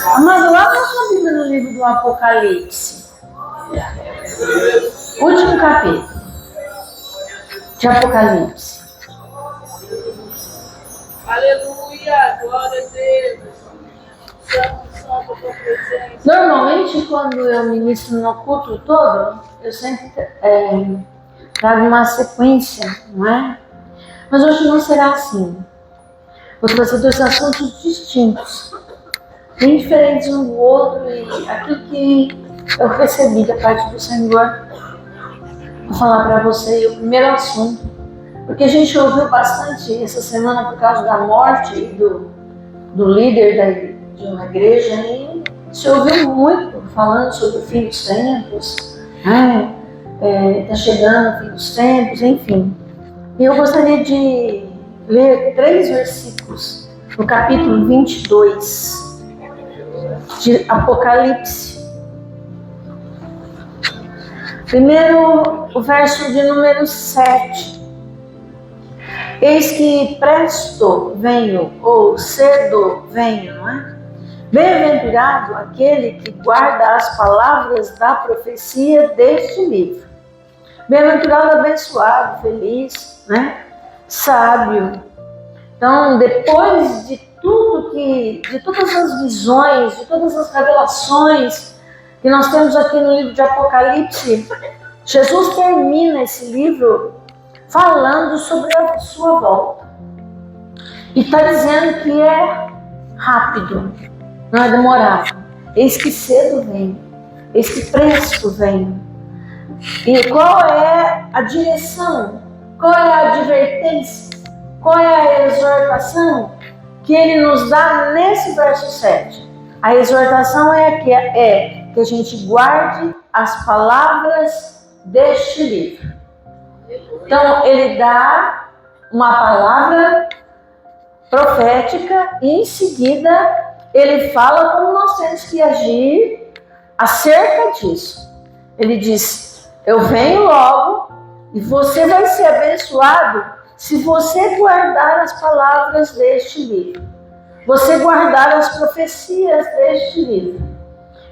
Amado, lá na sua Bíblia, no livro do Apocalipse, último capítulo de Apocalipse. Aleluia, glória a Deus. Normalmente, quando eu ministro no culto todo, eu sempre trago uma sequência, não é? Mas hoje não será assim. Vou trazer dois assuntos distintos, bem diferentes um do outro, e aquilo que eu recebi da parte do Senhor, vou falar para você o primeiro assunto, porque a gente ouviu bastante essa semana por causa da morte do líder de uma igreja, e se ouviu muito falando sobre o fim dos tempos, está chegando o fim dos tempos, enfim. E eu gostaria de ler 3 versículos no capítulo 22 de Apocalipse. Primeiro, o verso de número 7. Eis que presto venho, ou cedo venho, não é? Bem-aventurado aquele que guarda as palavras da profecia deste livro. Bem-aventurado, abençoado, feliz, né? Sábio. Então, depois de todas as visões, de todas as revelações que nós temos aqui no livro de Apocalipse, Jesus termina esse livro falando sobre a sua volta. E está dizendo que é rápido, não é demorado. Eis que cedo vem, eis que presto vem. E qual é a direção? Qual é a advertência? Qual é a exortação que ele nos dá nesse verso 7? A exortação é que a gente guarde as palavras deste livro. Então, ele dá uma palavra profética e em seguida ele fala como nós temos que agir acerca disso. Ele diz: eu venho logo e você vai ser abençoado se você guardar as palavras deste livro. Você guardar as profecias deste livro.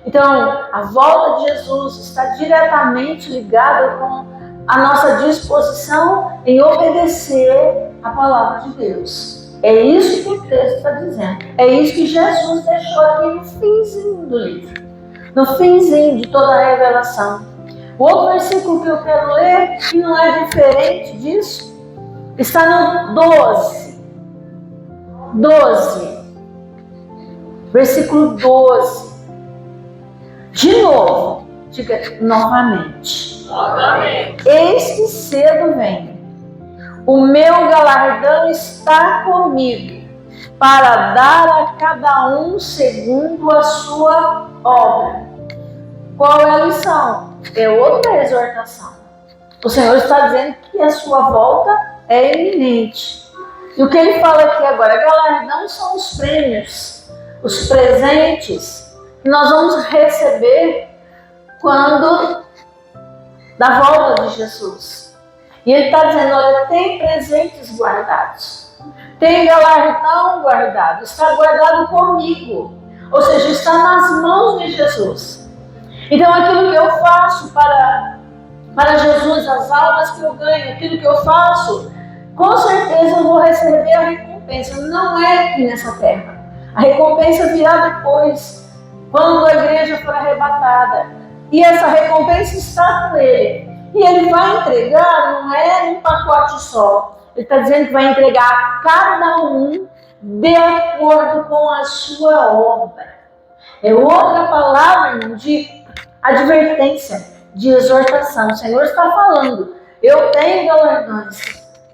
Então, a volta de Jesus está diretamente ligada com a nossa disposição em obedecer a palavra de Deus. É isso que o texto está dizendo. É isso que Jesus deixou aqui no finzinho do livro. No finzinho de toda a revelação. O outro versículo que eu quero ler, que não é diferente disso, está no 12. Versículo 12. De novo, diga novamente. Eis que cedo venho. O meu galardão está comigo, para dar a cada um segundo a sua obra. Qual é a lição? É outra exortação. O Senhor está dizendo que a sua volta é iminente. E o que ele fala aqui agora? Galardão são os prêmios, os presentes que nós vamos receber quando da volta de Jesus. E ele está dizendo: olha, tem presentes guardados, tem galardão guardado, está guardado comigo, ou seja, está nas mãos de Jesus. Então aquilo que eu faço para Jesus, as almas que eu ganho, aquilo que eu faço, com certeza eu vou receber a recompensa. Não é aqui nessa terra. A recompensa virá depois, quando a igreja for arrebatada. E essa recompensa está com ele. E ele vai entregar, não é um pacote só. Ele está dizendo que vai entregar a cada um de acordo com a sua obra. É outra palavra, irmão, de advertência, de exortação. O Senhor está falando: eu tenho galardões.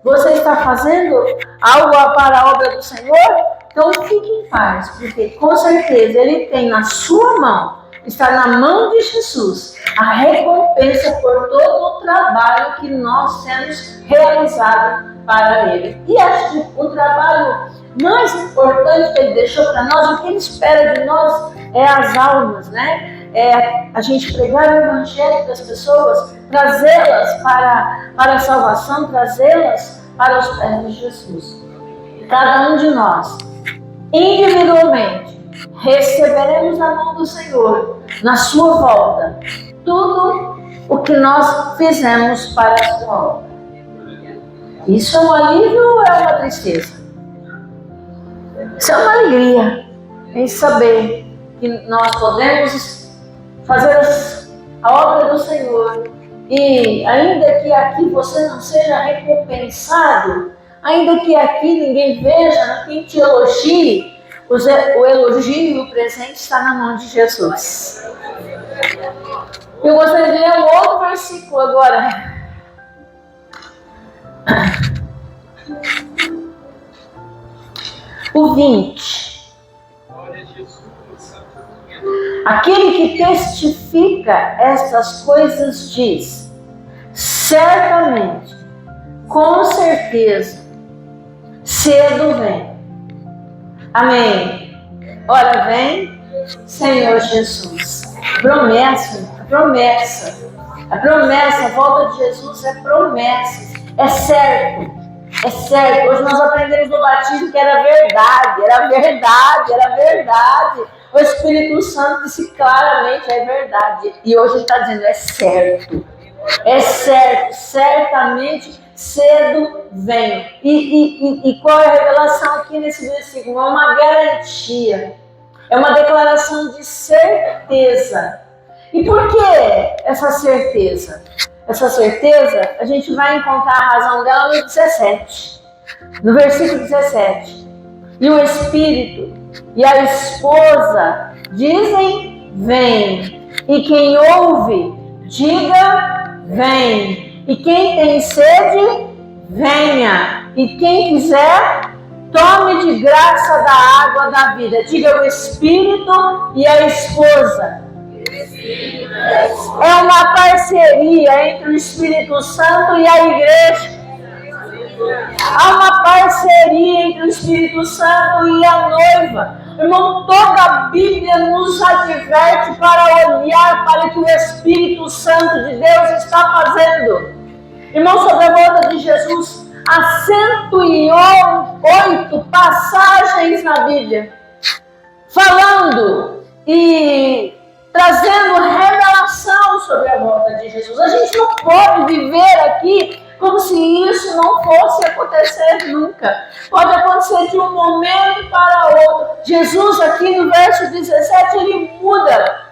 Você está fazendo algo para a obra do Senhor? Então fique em paz, porque com certeza Ele tem na sua mão, está na mão de Jesus, a recompensa por todo o trabalho que nós temos realizado para Ele. E acho que o trabalho mais importante que Ele deixou para nós, o que Ele espera de nós é as almas, né? É a gente pregar o Evangelho para as pessoas, trazê-las para a salvação, trazê-las para os pés de Jesus. Cada um de nós, individualmente, receberemos da mão do Senhor, na sua volta, tudo o que nós fizemos para a sua obra. Isso é um alívio ou é uma tristeza? Isso é uma alegria em saber que nós podemos fazer a obra do Senhor e ainda que aqui você não seja recompensado, ainda que aqui ninguém veja, ninguém te elogie, o elogio e o presente está na mão de Jesus. Eu gostaria de ler um outro versículo agora. O 20. Aquele que testifica estas coisas diz: certamente, com certeza, cedo vem. Amém. Ora vem, Senhor Jesus. Promessa, promessa. A promessa, a volta de Jesus é promessa. É certo. É certo. Hoje nós aprendemos no batismo que era verdade. Era verdade, era verdade. O Espírito Santo disse claramente, é verdade. E hoje ele está dizendo, é certo. É certo. Certamente cedo vem. E qual é a revelação aqui nesse versículo? É uma garantia. É uma declaração de certeza. E por que essa certeza? Essa certeza, a gente vai encontrar a razão dela no 17. No versículo 17. E o Espírito e a esposa dizem, vem. E quem ouve, diga, vem. E quem tem sede, venha. E quem quiser, tome de graça da água da vida. Diga o Espírito e a esposa. É uma parceria entre o Espírito Santo e a igreja. Há uma parceria entre o Espírito Santo e a noiva. Irmão, toda a Bíblia nos adverte para olhar para o que o Espírito Santo de Deus está fazendo. Irmão, sobre a volta de Jesus, há 108 passagens na Bíblia falando e trazendo revelação sobre a volta de Jesus. A gente não pode viver aqui como se isso não fosse acontecer nunca. Pode acontecer de um momento para outro. Jesus aqui no verso 17, ele muda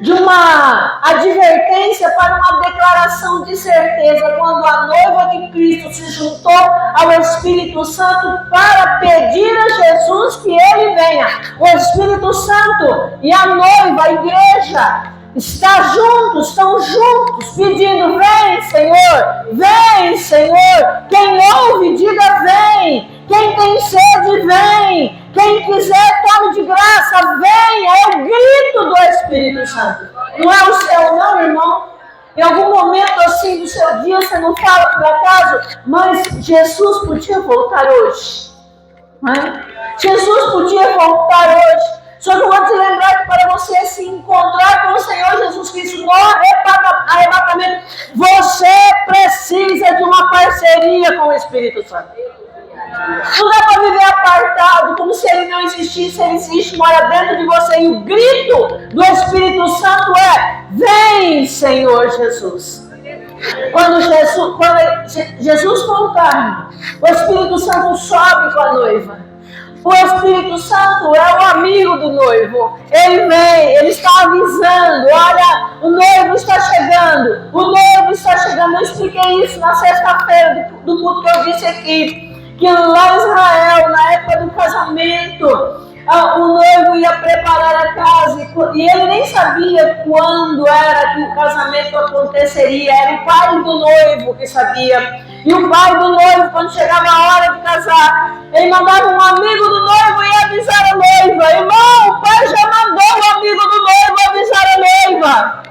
de uma advertência para uma declaração de certeza, quando a noiva de Cristo se juntou ao Espírito Santo para pedir a Jesus que ele venha. O Espírito Santo e a noiva, a igreja, estão juntos, pedindo, vem Senhor, vem Senhor. Quem ouve, diga vem. Quem tem sede, vem. Quem quiser, tome de graça, venha. É o grito do Espírito Santo. Não é o seu não, irmão. Em algum momento assim do seu dia, você não fala por acaso, mas Jesus podia voltar hoje. Não é? Jesus podia voltar hoje. Só que eu vou te lembrar que para você se encontrar com o Senhor Jesus Cristo no arrebatamento, você precisa de uma parceria com o Espírito Santo. Não dá para viver apartado, como se ele não existisse. Ele existe, mora dentro de você. E o grito do Espírito Santo é: vem, Senhor Jesus. Quando Jesus voltar, o Espírito Santo sobe com a noiva. O Espírito Santo é o amigo do noivo. Ele vem, ele está avisando: olha, o noivo está chegando. O noivo está chegando. Eu expliquei isso na sexta-feira do culto que eu disse aqui. Que lá em Israel, na época do casamento, o noivo ia preparar a casa e ele nem sabia quando era que o casamento aconteceria. Era o pai do noivo que sabia. E o pai do noivo, quando chegava a hora de casar, ele mandava um amigo do noivo e avisar a noiva. Irmão, o pai já mandou o amigo do noivo avisar a noiva.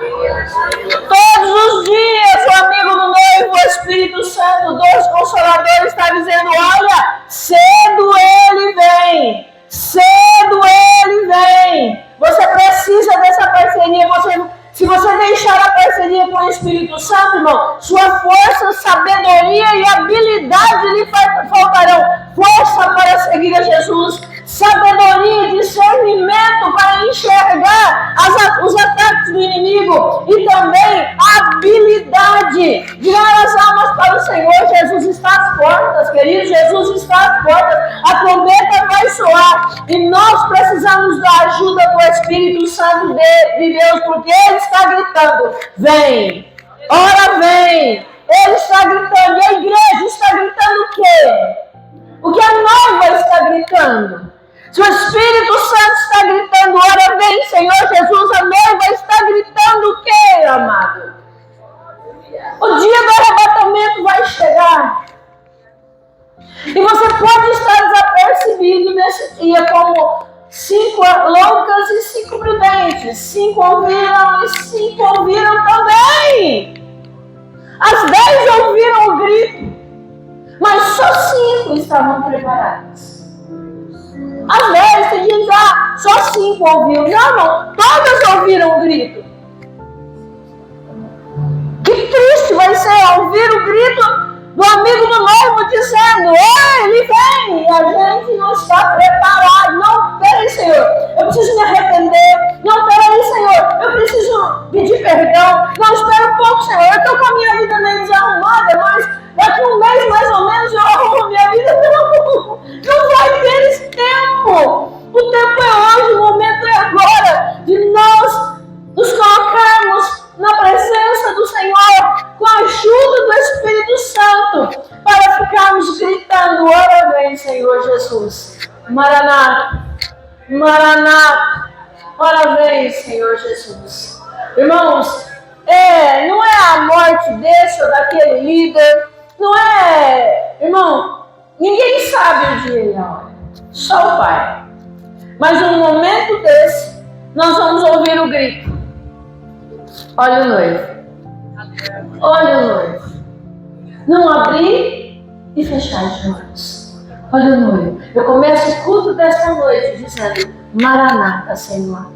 Todos os dias o amigo do noivo, o Espírito Santo, Deus Consolador, está dizendo: olha, cedo ele vem, cedo ele vem. Você precisa dessa parceria. Se você deixar a parceria com o Espírito Santo, irmão, sua força, sabedoria e habilidade lhe faltarão. Força para seguir a Jesus, sabedoria e também a habilidade de ganhar as almas para o Senhor. Jesus está às portas, queridos, Jesus está às portas, a trombeta vai soar e nós precisamos da ajuda do Espírito Santo de Deus, porque Ele está gritando, vem, ora vem, Ele está gritando, e a igreja está gritando o quê? O que a noiva está gritando? Se o Espírito Santo está gritando, ora vem, Senhor Jesus, a noiva está gritando o quê, amado? O dia do arrebatamento vai chegar. E você pode estar desapercebido nesse dia como 5 loucas e 5 prudentes. 5 ouviram e 5 ouviram também. As 10 ouviram o grito, mas só 5 estavam preparadas. Às vezes tem gente que só 5 ouviram. Não, todas ouviram o grito. Que triste vai ser ouvir o grito do amigo do noivo dizendo, ele vem, e a gente não está preparado. Não, peraí, Senhor, eu preciso me arrepender. Não, peraí, Senhor, eu preciso pedir perdão. Não, espera um pouco, Senhor, eu estou com a minha vida meio desarrumada, mas daqui um mês mais ou menos eu arrumo a minha vida. Não vai ter esse tempo. O tempo é hoje, o momento é agora de nós nos colocarmos na presença do Senhor com a ajuda do Espírito Santo para ficarmos gritando, ora vem, Senhor Jesus. Maranata, Maranata, ora vem, Senhor Jesus. Irmãos, não é a morte desse ou daquele líder, não é, irmão, ninguém sabe o dia e a hora, só o Pai. Mas no momento desse, nós vamos ouvir o grito. Olha o noivo. Olha o noivo. Não abrir e fechar os olhos. Olha o noivo. Eu começo o culto desta noite dizendo, Maranata, Senhor.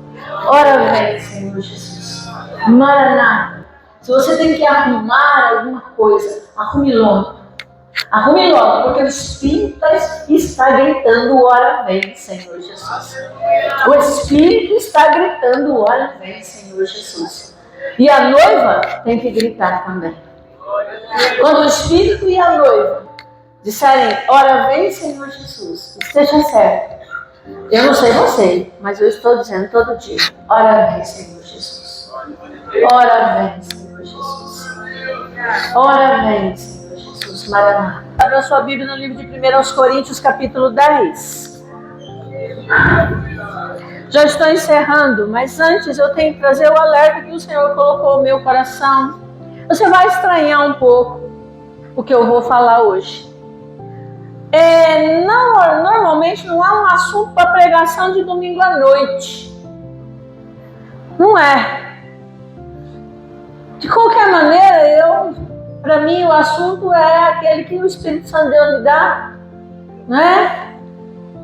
Ora vem, Senhor Jesus. Maranata. Se você tem que arrumar alguma coisa, arrume logo. Arrume logo, porque o Espírito está gritando, ora vem, Senhor Jesus. O Espírito está gritando, ora vem, Senhor Jesus. E a noiva tem que gritar também. Quando o Espírito e a noiva disserem, ora vem, Senhor Jesus, esteja certo. Eu não sei você, mas eu estou dizendo todo dia, ora vem, Senhor Jesus. Ora vem, Senhor Jesus. Ora vem, Senhor Jesus. Maranata. Abra sua Bíblia no livro de 1 Coríntios, capítulo 10. Já estou encerrando, mas antes eu tenho que trazer o alerta que o Senhor colocou no meu coração. Você vai estranhar um pouco o que eu vou falar hoje. Normalmente não é um assunto para pregação de domingo à noite. Não é. De qualquer maneira, para mim o assunto é aquele que o Espírito Santo Deus me dá, não é?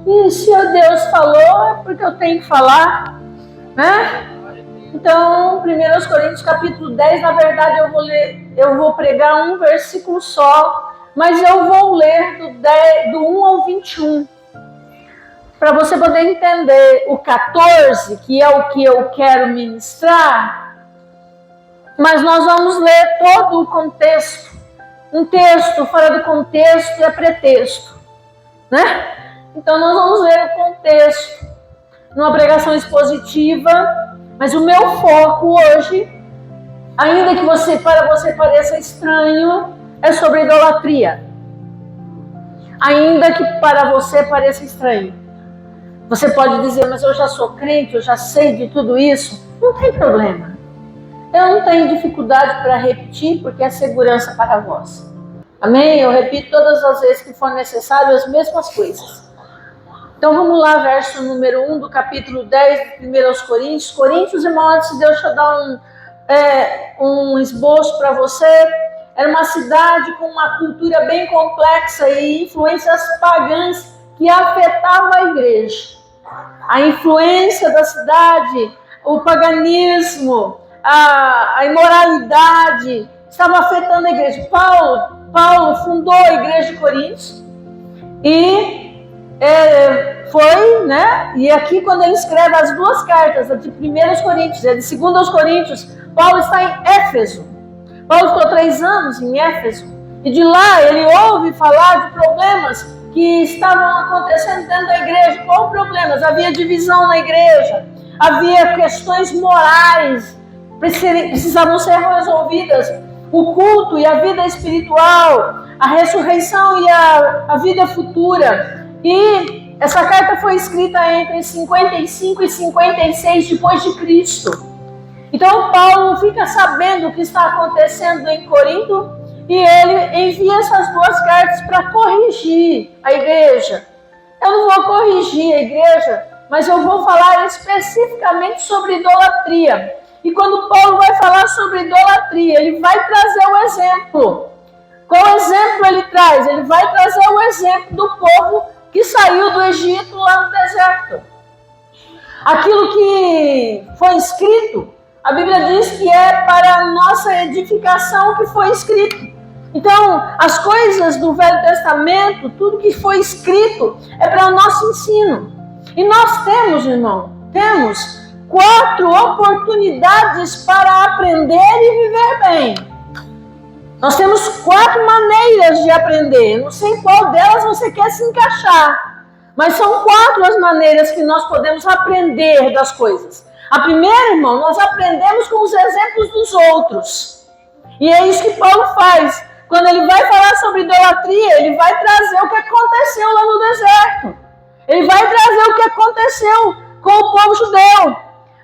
E se o Deus falou, é porque eu tenho que falar, né? Então, 1 Coríntios capítulo 10, na verdade eu vou pregar um versículo só, mas eu vou ler do 1 ao 21, para você poder entender o 14, que é o que eu quero ministrar, mas nós vamos ler todo o contexto. Um texto fora do contexto é pretexto, né? Então nós vamos ler o contexto numa pregação expositiva, mas o meu foco hoje, ainda que para você pareça estranho, é sobre idolatria. Ainda que para você pareça estranho. Você pode dizer, mas eu já sou crente, eu já sei de tudo isso. Não tem problema. Eu não tenho dificuldade para repetir, porque é segurança para vós. Amém? Eu repito todas as vezes que for necessário as mesmas coisas. Então vamos lá, verso número 1 do capítulo 10 de 1 Coríntios. Coríntios, irmão, antes de Deus te dar um esboço para você, era uma cidade com uma cultura bem complexa e influências pagãs que afetavam a igreja. A influência da cidade, o paganismo, a imoralidade estava afetando a igreja. Paulo fundou a igreja de Coríntios e foi, né? E aqui quando ele escreve as duas cartas, a de 1 Coríntios e a de 2 Coríntios, Paulo está em Éfeso. Paulo ficou 3 anos em Éfeso. E de lá ele ouve falar de problemas que estavam acontecendo dentro da igreja. Qual problemas? Havia divisão na igreja. Havia questões morais precisavam ser resolvidas. O culto e a vida espiritual, a ressurreição e a vida futura. E essa carta foi escrita entre 55 e 56 depois de Cristo. Então Paulo fica sabendo o que está acontecendo em Corinto e ele envia essas duas cartas para corrigir a igreja. Eu não vou corrigir a igreja, mas eu vou falar especificamente sobre idolatria. E quando Paulo vai falar sobre idolatria, ele vai trazer o exemplo. Qual exemplo ele traz? Ele vai trazer o exemplo do povo que saiu do Egito lá no deserto. Aquilo que foi escrito, a Bíblia diz que é para a nossa edificação que foi escrito. Então, as coisas do Velho Testamento, tudo que foi escrito, é para o nosso ensino. E nós temos, irmão, 4 oportunidades para aprender e viver bem. Nós temos 4 maneiras de aprender. Não sei qual delas você quer se encaixar, mas são 4 as maneiras que nós podemos aprender das coisas. A primeira, irmão, nós aprendemos com os exemplos dos outros. E é isso que Paulo faz. Quando ele vai falar sobre idolatria, ele vai trazer o que aconteceu lá no deserto. Ele vai trazer o que aconteceu com o povo judeu.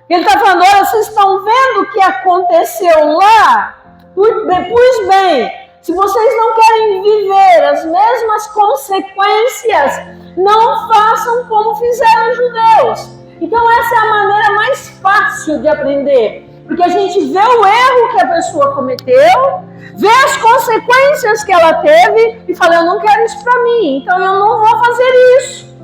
Ele está falando, olha, vocês estão vendo o que aconteceu lá? Pois bem, se vocês não querem viver as mesmas consequências, não façam como fizeram os judeus. Então essa é a maneira mais fácil de aprender. Porque a gente vê o erro que a pessoa cometeu, vê as consequências que ela teve e fala, eu não quero isso para mim, então eu não vou fazer isso.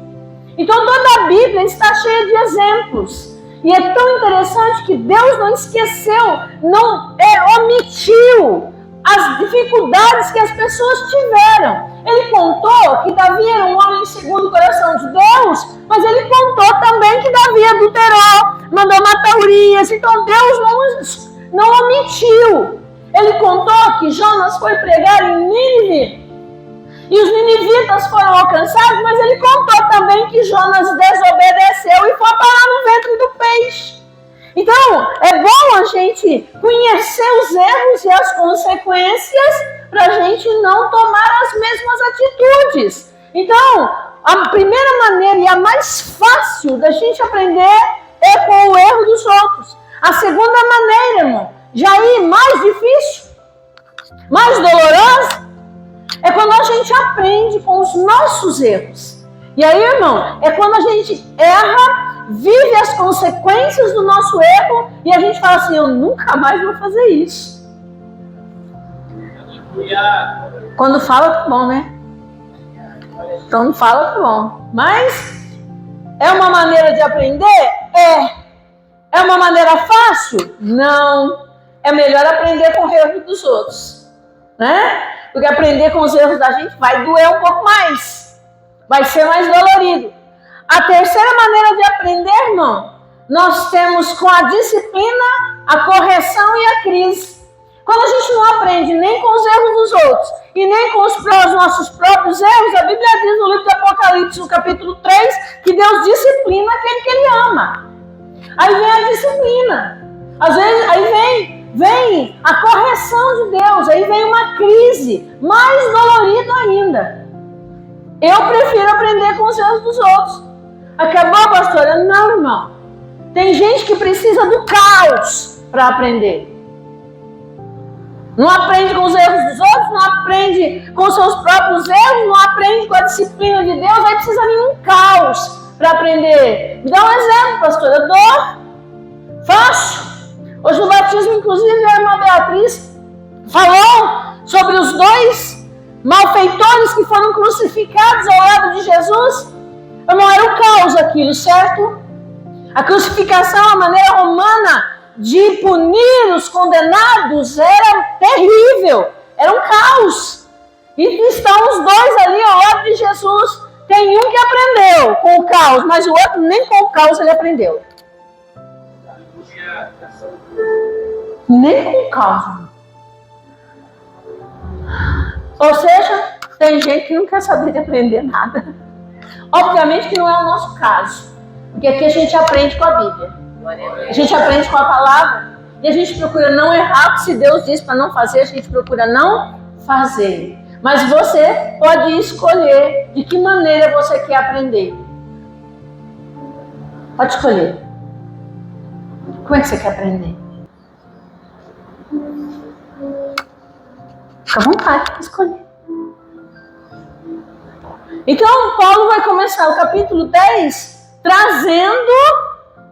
Então toda a Bíblia está cheia de exemplos. E é tão interessante que Deus não esqueceu, não omitiu as dificuldades que as pessoas tiveram. Ele contou que Davi era um homem segundo o coração de Deus, mas ele contou também que Davi adulterou, mandou matar Urias. Então Deus não omitiu. Ele contou que Jonas foi pregar em Nínive e os ninivitas foram alcançados, mas ele contou também que Jonas desobedeceu e foi parar no ventre do peixe. Então, é bom a gente conhecer os erros e as consequências para a gente não tomar as mesmas atitudes. Então, a primeira maneira e a mais fácil da gente aprender é com o erro dos outros. A segunda maneira, irmão, já aí mais difícil, mais dolorosa, é quando a gente aprende com os nossos erros. E aí, irmão, é quando a gente erra, vive as consequências do nosso erro e a gente fala assim, eu nunca mais vou fazer isso. Quando fala, tá bom, né? Então não fala, tá bom. Mas é uma maneira de aprender? É uma maneira fácil? Não. É melhor aprender com o erro dos outros, né? Porque aprender com os erros da gente vai doer um pouco mais. Vai ser mais dolorido. A terceira maneira de aprender, irmão, nós temos com a disciplina, a correção e a crise. Quando a gente não aprende nem com os erros dos outros e nem com os nossos próprios erros, a Bíblia diz no livro de Apocalipse, no capítulo 3, que Deus disciplina aquele que Ele ama. Aí vem a disciplina. Às vezes, aí vem a correção de Deus, aí vem uma crise mais dolorida ainda. Eu prefiro aprender com os erros dos outros. Acabou, pastora? Não, irmão. Tem gente que precisa do caos para aprender. Não aprende com os erros dos outros, não aprende com os seus próprios erros, não aprende com a disciplina de Deus, aí precisa vir um caos para aprender. Me dá um exemplo, pastora. Eu dou, faço. Hoje no batismo, inclusive, a irmã Beatriz falou sobre os 2 malfeitores que foram crucificados ao lado de Jesus. Irmão, era um caos aquilo, certo? A crucificação, a maneira romana de punir os condenados, era terrível, era um caos. E estão os 2 ali ao lado de Jesus, Tem um que aprendeu com o caos, mas o outro nem com o caos ele aprendeu. Nem com o caos. Ou seja, tem gente que não quer saber de aprender nada. Obviamente que não é o nosso caso. Porque aqui a gente aprende com a Bíblia. A gente aprende com a palavra. E a gente procura não errar. Se Deus diz para não fazer, a gente procura não fazer. Mas você pode escolher de que maneira você quer aprender. Pode escolher. Como é que você quer aprender? Fica à vontade de escolher. Então, Paulo vai começar o capítulo 10 trazendo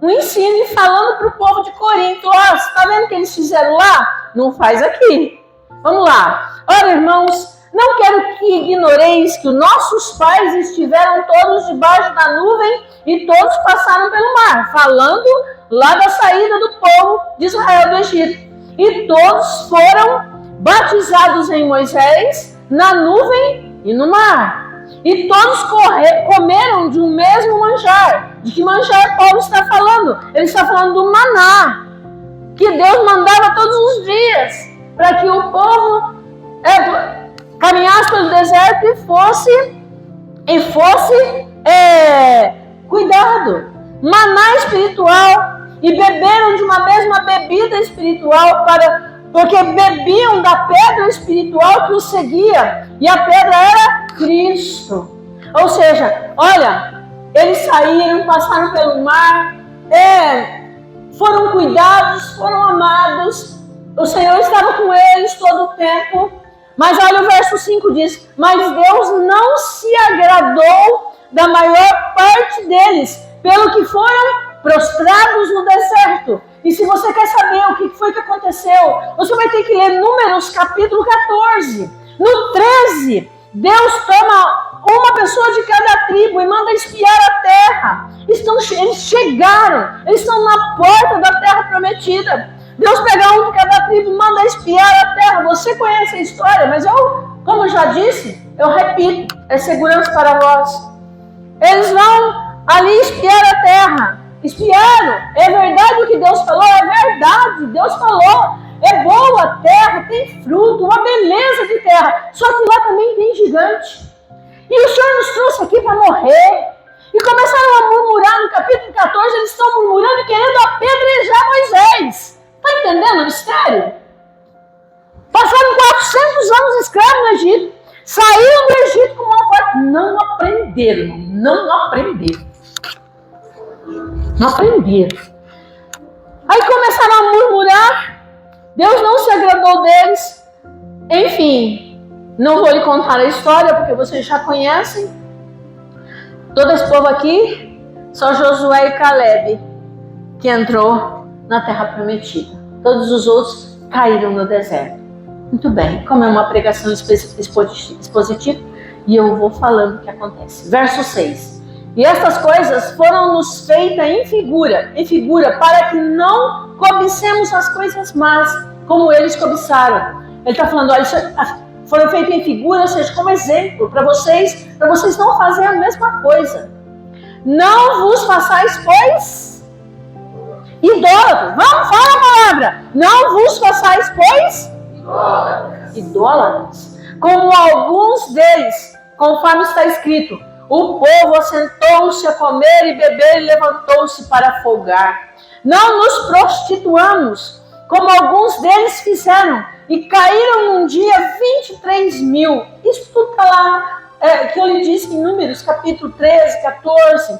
um ensino e falando para o povo de Corinto. Ó, você está vendo o que eles fizeram lá? Não faz aqui. Vamos lá. Ora, irmãos, não quero que ignoreis que os nossos pais estiveram todos debaixo da nuvem e todos passaram pelo mar, falando lá da saída do povo de Israel do Egito. E todos foram batizados em Moisés, na nuvem e no mar. E todos comeram de um mesmo manjar. De que manjar Paulo está falando? Ele está falando do maná, que Deus mandava todos os dias, para que o povo caminhasse pelo deserto e fosse cuidado. Maná espiritual. E beberam de uma mesma bebida espiritual, porque bebiam da pedra espiritual que os seguia. E a pedra era Cristo. Ou seja, olha, eles saíram, passaram pelo mar, foram cuidados, foram amados. O Senhor estava com eles todo o tempo. Mas olha o verso 5 diz: mas Deus não se agradou da maior parte deles, pelo que foram prostrados no deserto. E se você quer saber o que foi que aconteceu, você vai ter que ler Números capítulo 14. No 13, Deus toma uma pessoa de cada tribo e manda espiar a terra. Eles chegaram, eles estão na porta da terra prometida. Deus pega um de cada tribo e manda espiar a terra. Você conhece a história, mas como eu já disse, eu repito, é segurança para vós. Eles vão ali espiar a terra. Espiaram, é verdade o que Deus falou? É verdade, Deus falou. É boa a terra, tem fruto, uma beleza de terra. Só que lá também tem gigante. E o Senhor nos trouxe aqui para morrer. E começaram a murmurar no capítulo 14, eles estão murmurando e querendo apedrejar Moisés. Está entendendo o mistério? Passaram 400 anos escravos no Egito. Saíram do Egito com uma forte. Não aprenderam. Aí começaram a murmurar. Deus não se agradou deles. Enfim, não vou lhe contar a história, porque vocês já conhecem. Todo esse povo aqui, só Josué e Caleb, que entrou na terra prometida. Todos os outros caíram no deserto. Muito bem, como é uma pregação expositiva, e eu vou falando o que acontece. Verso 6. E estas coisas foram-nos feitas em figura, para que não cobicemos as coisas más, como eles cobiçaram. Ele está falando, olha, foram feitas em figura, ou seja, como exemplo, para vocês não fazerem a mesma coisa. Não vos façais, pois, idólatras. Vamos, fala a palavra. Não vos façais, pois, idólatras. Como alguns deles, conforme está escrito, o povo assentou-se a comer e beber e levantou-se para folgar. Não nos prostituamos, como alguns deles fizeram, e caíram num dia 23 mil. Isso tudo está lá, que eu lhe disse em Números, capítulo 13, 14,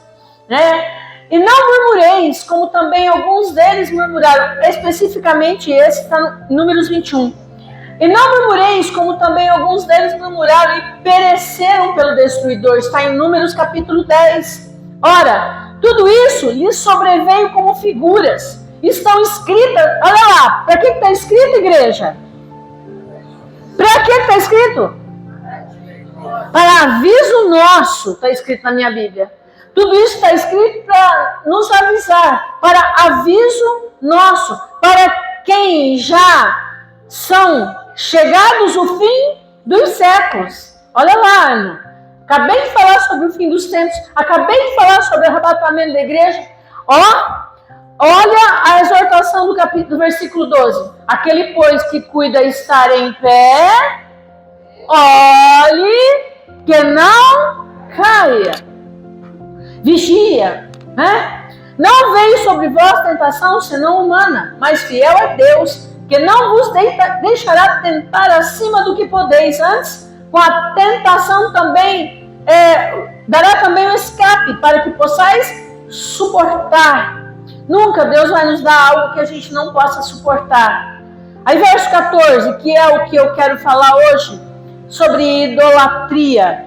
né? E não murmureis, como também alguns deles murmuraram. Especificamente esse está em Números 21. E não murmureis, como também alguns deles murmuraram e pereceram pelo destruidor. Está em Números capítulo 10. Ora, tudo isso lhes sobreveio como figuras. Estão escritas, olha lá, para que está escrito, igreja? Para que está escrito? Para aviso nosso, está escrito na minha Bíblia. Tudo isso está escrito para nos avisar, para aviso nosso, para quem já são chegados o fim dos séculos. Olha lá, Acabei de falar sobre o fim dos tempos. Acabei de falar sobre o arrebatamento da igreja. Olha a exortação do versículo 12. Aquele, pois, que cuida estar em pé, olhe que não caia. Vigia, né? Não veio sobre vós tentação senão humana, mas fiel é Deus, que não vos deixará tentar acima do que podeis. Antes, com a tentação também, dará também um escape, para que possais suportar. Nunca Deus vai nos dar algo que a gente não possa suportar. Aí verso 14, que é o que eu quero falar hoje, sobre idolatria.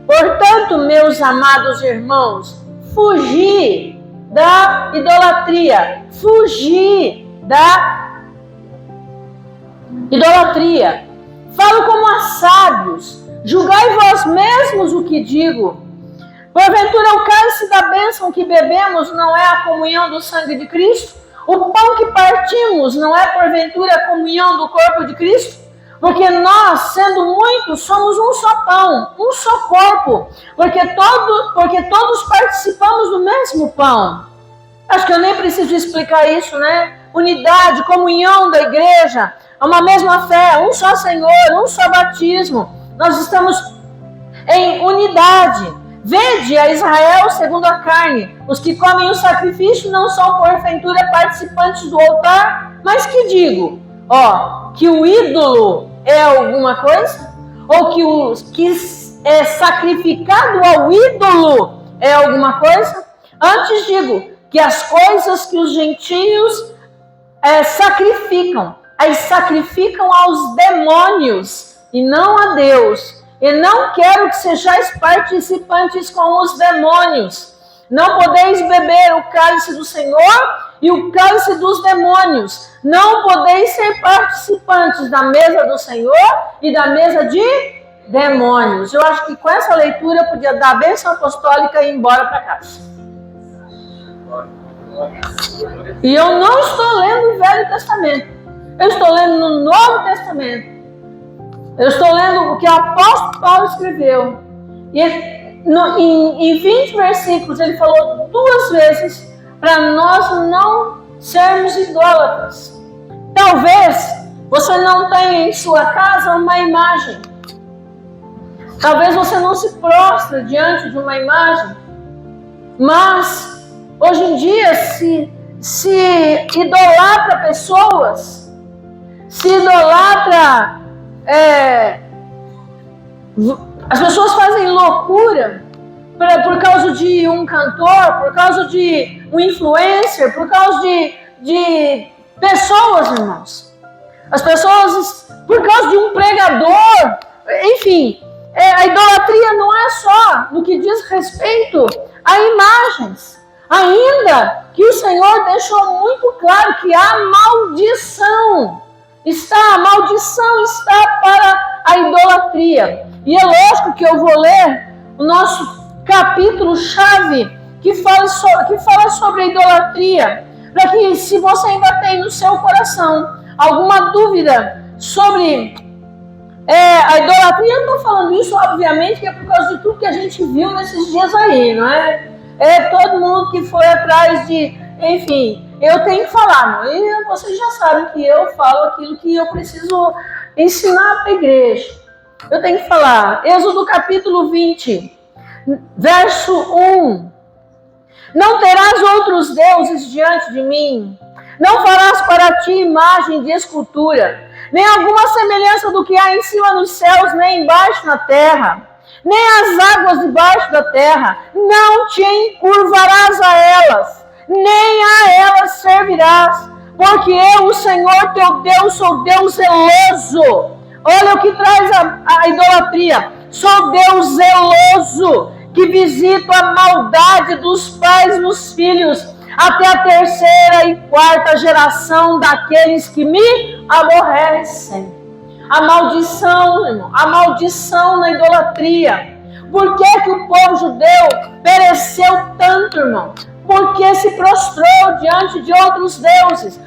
Portanto, meus amados irmãos, fugi da idolatria. Fugi da idolatria. Falo como a sábios, julgai vós mesmos o que digo. Porventura o cálice da bênção que bebemos não é a comunhão do sangue de Cristo? O pão que partimos não é porventura a comunhão do corpo de Cristo? Porque nós, sendo muitos, somos um só pão, um só corpo, porque todos participamos do mesmo pão. Acho que eu nem preciso explicar isso, né? Unidade, comunhão da igreja, uma mesma fé, um só Senhor, um só batismo. Nós estamos em unidade. Vede a Israel segundo a carne. Os que comem o sacrifício não são porventura participantes do altar, mas que digo, que o ídolo é alguma coisa? Ou que o que é sacrificado ao ídolo é alguma coisa? Antes digo que as coisas que os gentios sacrificam, as sacrificam aos demônios e não a Deus. E não quero que sejais participantes com os demônios. Não podeis beber o cálice do Senhor e o cálice dos demônios. Não podeis ser participantes da mesa do Senhor e da mesa de demônios. Eu acho que com essa leitura eu podia dar a bênção apostólica e ir embora para casa. E eu não estou lendo o Velho Testamento. Eu estou lendo no Novo Testamento. Eu estou lendo o que o apóstolo Paulo escreveu. E em 20 versículos ele falou 2 vezes para nós não sermos idólatras. Talvez você não tenha em sua casa uma imagem. Talvez você não se prostre diante de uma imagem. Mas hoje em dia se idolatra pessoas, se idolatra. As pessoas fazem loucura por causa de um cantor, por causa de um influencer, por causa de pessoas, irmãos. As pessoas, por causa de um pregador, enfim, a idolatria não é só no que diz respeito a imagens. Ainda que o Senhor deixou muito claro que há maldição. A maldição está para a idolatria. E é lógico que eu vou ler o nosso capítulo-chave que fala sobre a idolatria, para que, se você ainda tem no seu coração alguma dúvida sobre a idolatria, eu não estou falando isso, obviamente, que é por causa de tudo que a gente viu nesses dias aí, não é? Todo mundo que foi atrás de, enfim, eu tenho que falar, não? E vocês já sabem que eu falo aquilo que eu preciso ensinar para a igreja. Eu tenho que falar. Êxodo capítulo 20, verso 1. Não terás outros deuses diante de mim. Não farás para ti imagem de escultura, nem alguma semelhança do que há em cima nos céus, nem embaixo na terra, nem as águas debaixo da terra. Não te encurvarás a elas, nem a elas servirás, porque eu, o Senhor teu Deus, sou Deus zeloso. Olha o que traz a idolatria. Sou Deus zeloso, que visito a maldade dos pais nos filhos, até a 3ª e 4ª geração daqueles que me aborrecem. A maldição, irmão, a maldição na idolatria. Por que o povo judeu pereceu tanto, irmão? Porque se prostrou diante de outros deuses.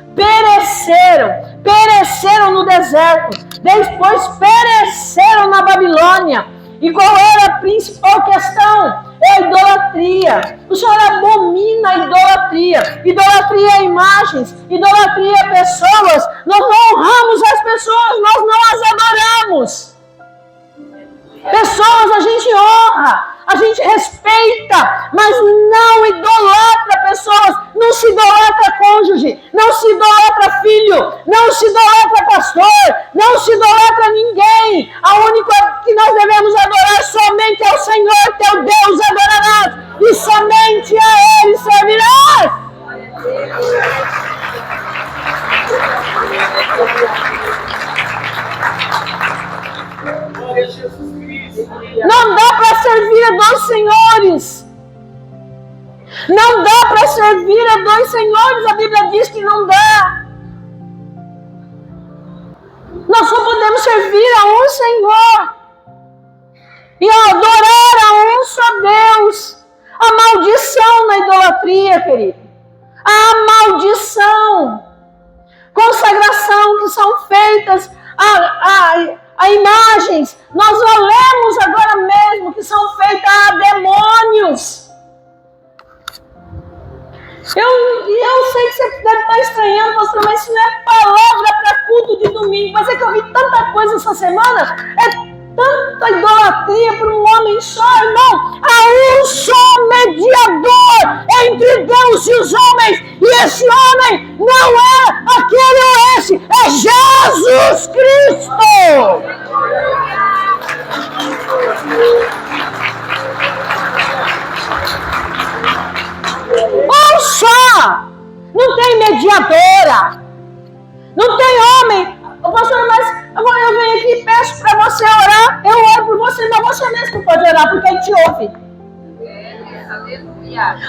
Pereceram no deserto, depois pereceram na Babilônia. E qual era a principal questão? É a idolatria. O Senhor abomina a idolatria. Idolatria é imagens, idolatria é pessoas. Nós não honramos as pessoas, nós não as adoramos. Pessoas a gente honra, a gente respeita, mas não idolatra pessoas. Não se idolatra cônjuge, não se idolatra filho, não se idolatra pastor, não se idolatra ninguém. A única que nós devemos adorar somente é o Senhor, teu Deus adorarás, e somente a Ele servirás. Não dá para servir a dois senhores. Não dá para servir a dois senhores. A Bíblia diz que não dá. Nós só podemos servir a um Senhor e adorar a um só Deus. A maldição na idolatria, querido. A maldição. Consagração que são feitas a imagens. Nós lemos agora mesmo que são feitas a demônios. Eu sei que você deve estar estranhando, pastor, mas isso não é palavra para culto de domingo. Mas é que eu vi tanta coisa essa semana. É tanta idolatria para um homem só, irmão. Há um só mediador entre Deus e os homens. E esse homem não é aquele ou esse. É Jesus Cristo. Um só. Não tem mediadora. Não tem homem. Pastor, mas eu venho aqui e peço para você orar. Eu oro por você, mas você mesmo pode orar, porque Ele te ouve.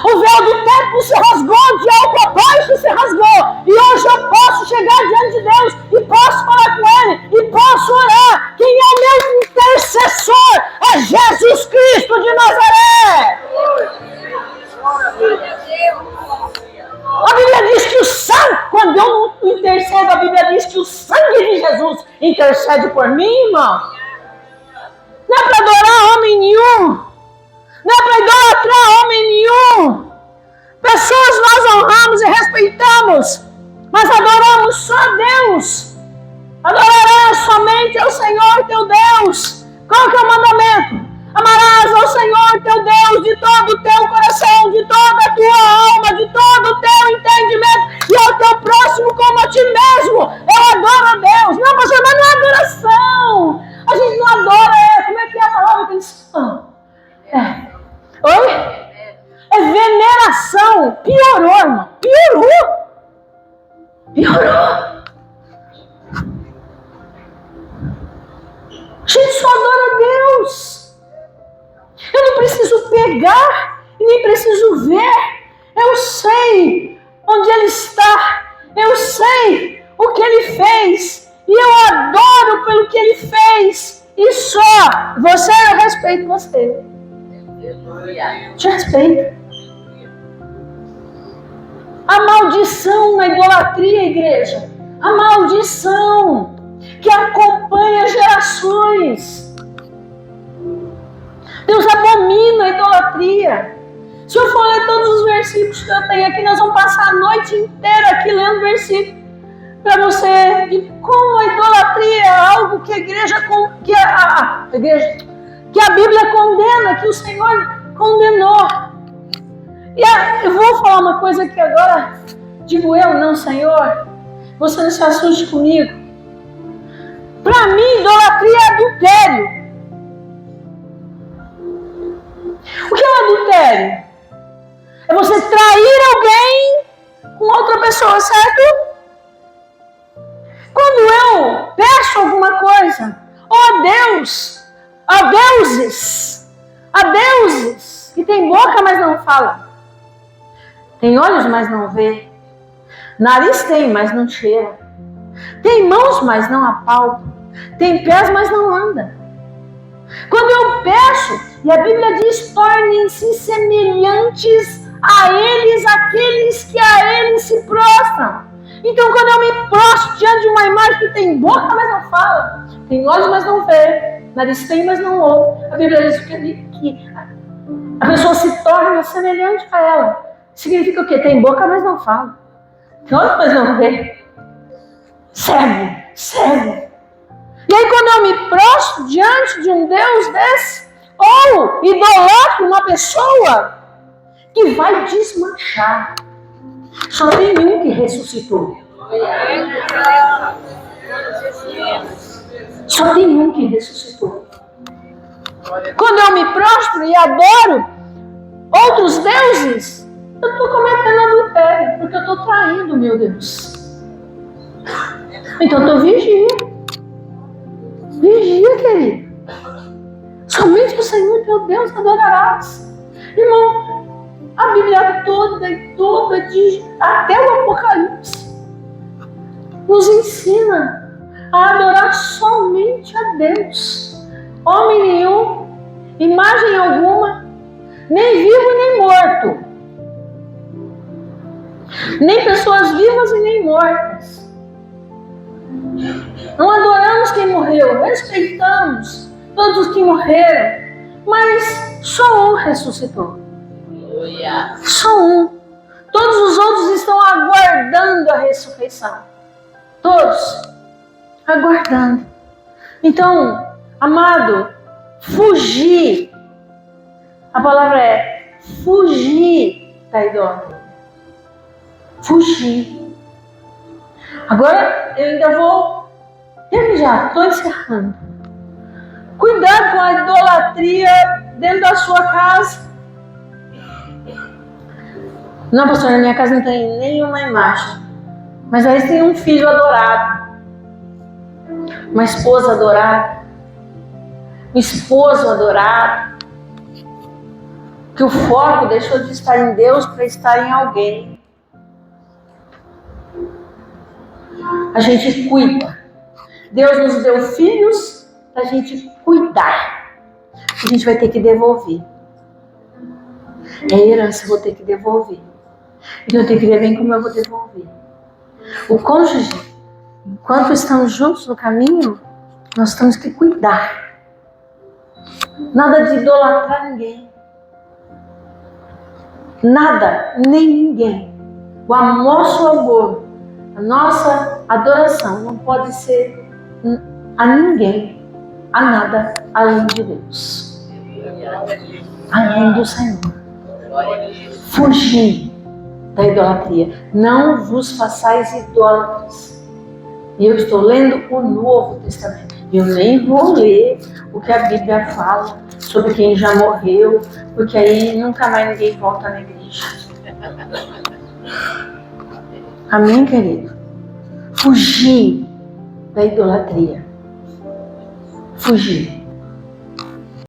O véu do templo se rasgou, de alto a baixo se rasgou. E hoje eu posso chegar diante de Deus e posso falar com Ele e posso orar. Quem é o meu intercessor? É Jesus Cristo de Nazaré. A Bíblia diz que o sangue, quando eu não intercedo, a Bíblia diz que o sangue de Jesus intercede por mim, irmão. Não é para adorar homem nenhum. Não é para idolatrar homem nenhum. Pessoas nós honramos e respeitamos, mas adoramos só Deus. Adorarás somente ao Senhor teu Deus. Qual que é o mandamento? Amarás ao Senhor teu Deus de todo o teu coração, de toda a tua alma, de todo o teu entendimento, e ao teu próximo como a ti mesmo. Eu adoro a Deus. Não, pastor, mas não é adoração. A gente não adora, como é que é a palavra que eles falam? Oi? É veneração. Piorou, irmão. Piorou. A gente só adora a Deus. Eu não preciso pegar e nem preciso ver. Eu sei onde Ele está. Eu sei o que Ele fez. E eu adoro pelo que Ele fez. E só você, eu respeito você. Te respeito. A maldição na idolatria, igreja. A maldição que acompanha gerações. Deus abomina a idolatria. Se eu for ler todos os versículos que eu tenho aqui, nós vamos passar a noite inteira aqui lendo versículos para você de como a idolatria é algo que a igreja, que a Bíblia condena, que o Senhor condenou. E eu vou falar uma coisa que agora digo eu, não, Senhor, você não se assuste comigo. Para mim, idolatria é adultério. O que é um adultério? É você trair alguém com outra pessoa, certo? Quando eu peço alguma coisa, a deuses, que tem boca, mas não fala, tem olhos, mas não vê, nariz tem, mas não cheira, tem mãos, mas não apalpa, tem pés, mas não anda. Quando eu peço, e a Bíblia diz, tornem-se semelhantes a eles, aqueles que a eles se prostram. Então, quando eu me prostro diante de uma imagem que tem boca, mas não fala, tem olhos, mas não vê, nariz tem, mas não ouve. A Bíblia diz que a pessoa se torna semelhante a ela. Significa o quê? Tem boca, mas não fala. Tem olho, mas não vê. Cego. E aí quando eu me prostro diante de um Deus desse, ou idolatro uma pessoa que vai desmanchar, só tem um que ressuscitou. Só tem um que ressuscitou. Quando eu me prostro e adoro outros deuses, eu estou cometendo adultério, porque eu estou traindo meu Deus. Então eu vigia. Vigia, querido. Somente o Senhor teu Deus adorarás. Irmão, a Bíblia toda, até o Apocalipse, nos ensina a adorar somente a Deus. Homem nenhum, imagem alguma, nem vivo nem morto. Nem pessoas vivas e nem mortas. Não adoramos quem morreu, respeitamos todos os que morreram, mas só um ressuscitou. Só um. Todos os outros estão aguardando a ressurreição. Todos aguardando. Então, amado, fugir. A palavra é fugir da idolatria. Fugir. Agora eu ainda vou terminar, estou encerrando. Cuidado com a idolatria dentro da sua casa. Não, pastor, na minha casa não tem nenhuma imagem. Mas aí tem um filho adorado, uma esposa adorada, um esposo adorado, que o foco deixou de estar em Deus para estar em alguém. A gente cuida. Deus nos deu filhos para a gente cuidar. A gente vai ter que devolver. É herança, eu vou ter que devolver. Então eu tenho que ver bem como eu vou devolver. O cônjuge, enquanto estamos juntos no caminho, nós temos que cuidar. Nada de idolatrar ninguém. Nada, nem ninguém. O nosso amor, a nossa adoração não pode ser a ninguém, a nada além de Deus. Além do Senhor. Fugir da idolatria. Não vos façais idólatras. E eu estou lendo o Novo Testamento. Eu nem vou ler o que a Bíblia fala sobre quem já morreu, porque aí nunca mais ninguém volta na igreja. Amém, querido? Fugir da idolatria. Fugir.